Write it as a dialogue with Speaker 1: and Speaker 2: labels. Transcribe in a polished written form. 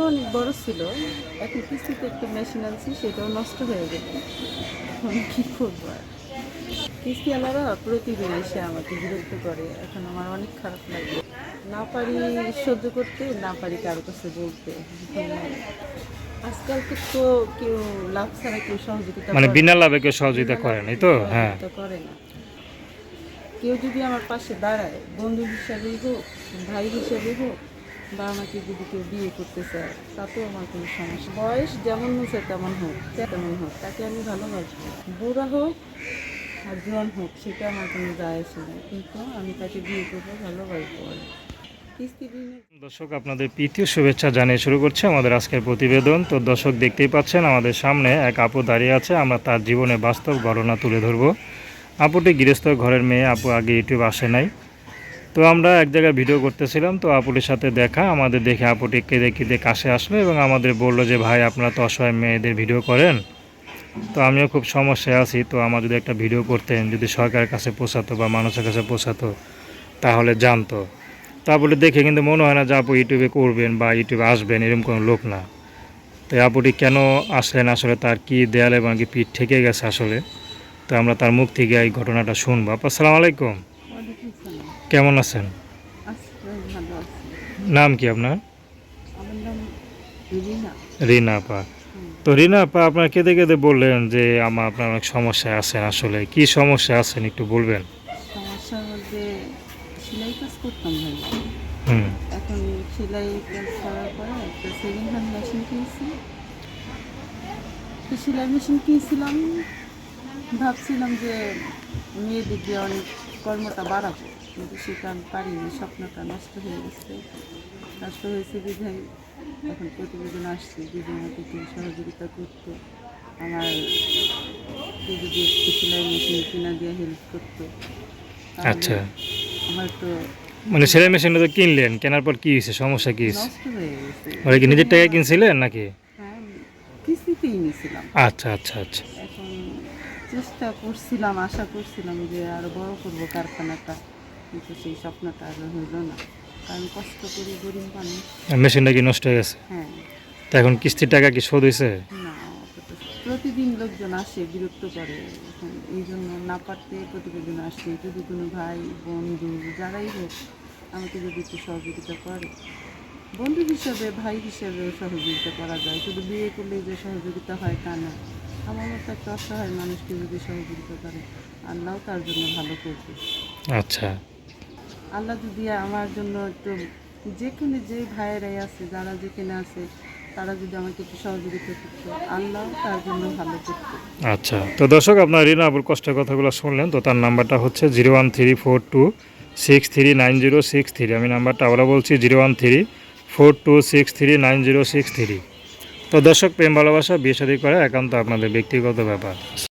Speaker 1: অনেক বড় ছিল, এখন কিস্তিতে একটা মেশিন আনছি, সেটাও নষ্ট হয়ে গেছে। এখন কী করবো আর। কিস্তিওয়ালারা প্রতিদিন এসে আমাকে বিরক্ত করে, এখন আমার অনেক খারাপ লাগে। না পারি সহ্য করতে, না পারি কারো কাছে বলতে। আজকাল তো কেউ লাভ ছাড়া কেউ সহযোগিতা
Speaker 2: মানে
Speaker 1: করে
Speaker 2: বিনা
Speaker 1: না।
Speaker 2: লাভে কেউ
Speaker 1: বিনা
Speaker 2: সহযোগিতা করে
Speaker 1: লাভে
Speaker 2: নাই
Speaker 1: কেউ
Speaker 2: তো? হ্যাঁ।
Speaker 1: সহযোগিতা করে না। কেউ যদি আমার পাশে দাঁড়ায়, বন্ধু হিসাবেই হোক, ভাই হিসাবে হোক, বা আমাকে যদি কেউ বিয়ে করতে চায়, তাতেও আমার কোনো সমস্যা। বয়স যেমন হচ্ছে তেমন হোক, তাকে আমি ভালোবাসবো। বুড়া হোক আর জোয়ান হোক, সেটা আমার কোনো যায় আসে না, কিন্তু আমি তাকে বিয়ে করবো, ভালোবাসবো। আর কিস্তি ঋণের
Speaker 2: দর্শক, আপনাদের প্রীতি ও শুভেচ্ছা জানিয়ে শুরু করছে আমাদের আজকের প্রতিবেদন। তো দর্শক, দেখতেই পাচ্ছেন আমাদের সামনে এক আপু দাঁড়িয়ে আছে। আমরা তার জীবনে বাস্তব ঘটনা তুলে ধরবো। আপুটি গৃহস্থ ঘরের মেয়ে, আপু আগে ইউটিউব আসে নাই। তো আমরা এক জায়গায় ভিডিও করতেছিলাম, তো আপুটির সাথে দেখা, আমাদের দেখে আপুটি কেঁদে কেঁদে কাছে আসলো এবং আমাদের বললো যে ভাই, আপনারা তো অসহায় মেয়েদের ভিডিও করেন, তো আমিও খুব সমস্যায় আছি, তো আমার যদি একটা ভিডিও করতেন, যদি সরকারের কাছে পৌঁছাতো বা মানুষের কাছে পৌঁছাতো তাহলে জানতো। তা বলে দেখে কিন্তু মনে হয় না যে আপু ইউটিউবে করবেন বা ইউটিউবে আসবেন, এরকম কোনো লোক না। তো আপুটি কেন আসলেন, আসলে তার কি দেয়ালে এবং কি পিঠ ঠেকে গেছে আসলে, তো আমরা তার মুখ থেকে এই ঘটনাটা শুনবো। আপু, আসসালামু আলাইকুম।
Speaker 1: ওয়ালাইকুম সালাম।
Speaker 2: কেমন আছেন?
Speaker 1: আছি, ভালো আছি।
Speaker 2: নাম কি আপনার?
Speaker 1: আমার নাম রিনা।
Speaker 2: রিনা আপা।
Speaker 1: হুম।
Speaker 2: তো রিনা আপা, আপনার কেঁদে কেঁদে বললেন যে আপনার অনেক সমস্যায় আছেন, আসলে কি সমস্যা আছেন একটু বলবেন?
Speaker 1: সমস্যার মধ্যে সেলাই কাজ করতাম ভাই।
Speaker 2: হুম।
Speaker 1: এখন সেলাই কাজ করার পরে একটা সেকেন্ড হ্যান্ড মেশিন কিনছি। তো সেলাই মেশিন কিনছিলাম, ভাবছিলাম যে মেয়েদের দিয়ে অনেক কর্মটা বাড়াবো, কিন্তু সেটা আমি পারিনি। স্বপ্নটা নষ্ট হয়ে গেছে। নষ্ট হয়েছে বিধায় এখন প্রতিবেদন আসছে, যদি আমাকে কেউ সহযোগিতা করতো, আমার কেউ যদি একটু সেলাই মেশিন কিনা দিয়ে হেল্প করতো, তাহলে
Speaker 2: আচ্ছা,
Speaker 1: হয়তো
Speaker 2: মানে
Speaker 1: কিছু
Speaker 2: সেলাই মেশিনটা তো কিনলেন, কেনার পর কি হয়েছে, সমস্যা কি হয়েছে?
Speaker 1: নষ্ট হয়ে গেছে।
Speaker 2: ওটা কি নিজের
Speaker 1: দীর্ঘদিন
Speaker 2: টাকায়
Speaker 1: আমার,
Speaker 2: কিনছিলেন নাকি?
Speaker 1: হ্যাঁ, কিস্তিতেই নিয়েছিলাম।
Speaker 2: আচ্ছা আচ্ছা আচ্ছা।
Speaker 1: এখন চেষ্টা করছিলাম, আশা করছিলাম যে আরও বড় করবো কারখানাটা, কিন্তু সেই স্বপ্নটা আর হইল না, কারণ কষ্ট করি, গরিব মানুষ।
Speaker 2: আর মেশিনটা কি নষ্ট হয়ে গেছে?
Speaker 1: হ্যাঁ।
Speaker 2: তো এখন কিস্তির টাকা কি শোধ হয়েছে?
Speaker 1: না, অতটা প্রতিদিন লোকজন আসে, বিরক্ত করে। এখন এই জন্য না পারতে প্রতিবেদন আসে। যদি কোনো ভাই বন্ধু যারাই হোক আমাকে যদি একটু সহযোগিতা করে, বন্ধু হিসাবে, ভাই হিসাবেও সহযোগিতা করা যায়। শুধু বিয়ে করলেই যে সহযোগিতা হয় তা না। আমার মতো একটা অসহায় মানুষকে যদি সহযোগিতা করে, আল্লাহও তার জন্য ভালো করবে।
Speaker 2: আচ্ছা।
Speaker 1: আল্লাহ যদি আমার জন্য একটু, যেখানে যে ভাইয়েরাই আছে, যারা যেখানে আছে, তারা যদি আমাকে একটু সহযোগিতা করতো, আল্লাহও তার জন্য ভালো করতো।
Speaker 2: আচ্ছা, তো দর্শক, আপনার রিনা আবুর কষ্টের কথাগুলো শুনলেন। তো তার নাম্বারটা হচ্ছে 01342639063। আমি নাম্বারটা আবার বলছি, 01342639063। তো দর্শক, প্রেম ভালোবাসা বিয়ে শাদী করা একান্ত আপনাদের ব্যক্তিগত ব্যাপার।